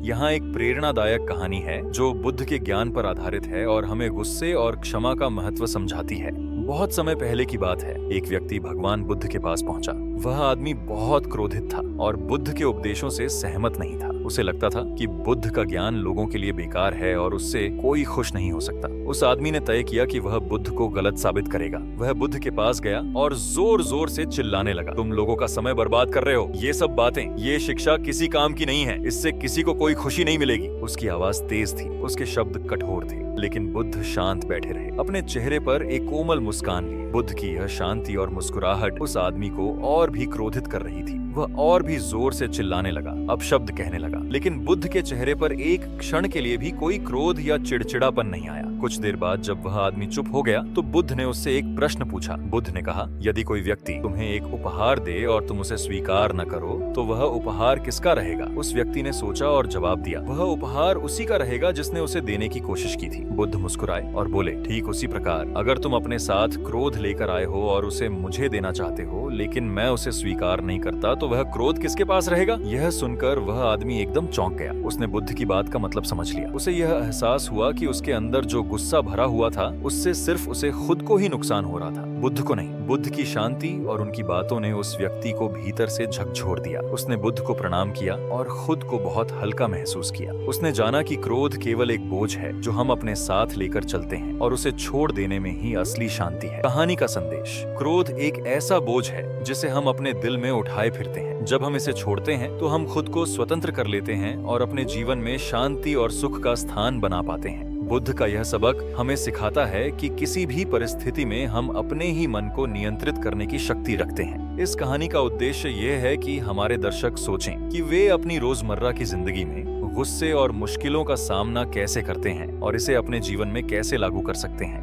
यहाँ एक प्रेरणादायक कहानी है जो बुद्ध के ज्ञान पर आधारित है और हमें गुस्से और क्षमा का महत्व समझाती है। बहुत समय पहले की बात है, एक व्यक्ति भगवान बुद्ध के पास पहुंचा। वह आदमी बहुत क्रोधित था और बुद्ध के उपदेशों से सहमत नहीं था। उसे लगता था कि बुद्ध का ज्ञान लोगों के लिए बेकार है और उससे कोई खुश नहीं हो सकता। उस आदमी ने तय किया कि वह बुद्ध को गलत साबित करेगा। वह बुद्ध के पास गया और जोर जोर से चिल्लाने लगा, तुम लोगों का समय बर्बाद कर रहे हो। ये सब बातें, ये शिक्षा किसी काम की नहीं है। इससे किसी को कोई खुशी नहीं मिलेगी। उसकी आवाज तेज थी, उसके शब्द कठोर थे, लेकिन बुद्ध शांत बैठे रहे। अपने चेहरे पर एक कोमल मुस्कान ली। बुद्ध की यह शांति और मुस्कुराहट उस आदमी को और भी क्रोधित कर रही थी। वह और भी जोर से चिल्लाने लगा, अपशब्द कहने लगा, लेकिन बुद्ध के चेहरे पर एक क्षण के लिए भी कोई क्रोध या चिड़चिड़ापन नहीं आया। कुछ देर बाद जब वह आदमी चुप हो गया तो बुद्ध ने उससे एक प्रश्न पूछा। बुद्ध ने कहा, यदि कोई व्यक्ति तुम्हें एक उपहार दे और तुम उसे स्वीकार न करो तो वह उपहार किसका रहेगा? उस व्यक्ति ने सोचा और जवाब दिया, वह उपहार उसी का रहेगा जिसने उसे देने की कोशिश की थी। बुद्ध मुस्कुराए और बोले, ठीक उसी प्रकार अगर तुम अपने साथ क्रोध लेकर आए हो और उसे मुझे देना चाहते हो, लेकिन मैं उसे स्वीकार नहीं करता, तो वह क्रोध किसके पास रहेगा? यह सुनकर वह आदमी एकदम चौंक गया। उसने बुद्ध की बात का मतलब समझ लिया। उसे यह एहसास हुआ कि उसके अंदर जो गुस्सा भरा हुआ था उससे सिर्फ उसे खुद को ही नुकसान हो रहा था, बुद्ध को नहीं। बुद्ध की शांति और उनकी बातों ने उस व्यक्ति को भीतर से झकझोर दिया। उसने बुद्ध को प्रणाम किया और खुद को बहुत हल्का महसूस किया। उसने जाना कि क्रोध केवल एक बोझ है जो हम अपने साथ लेकर चलते हैं और उसे छोड़ देने में ही असली शांति है। कहानी का संदेश, क्रोध एक ऐसा बोझ है जिसे हम अपने दिल में उठाए फिरते हैं। जब हम इसे छोड़ते हैं तो हम खुद को स्वतंत्र कर लेते हैं और अपने जीवन में शांति और सुख का स्थान बना पाते हैं। बुद्ध का यह सबक हमें सिखाता है कि किसी भी परिस्थिति में हम अपने ही मन को नियंत्रित करने की शक्ति रखते हैं। इस कहानी का उद्देश्य यह है कि हमारे दर्शक सोचें कि वे अपनी रोजमर्रा की जिंदगी में गुस्से और मुश्किलों का सामना कैसे करते हैं और इसे अपने जीवन में कैसे लागू कर सकते हैं।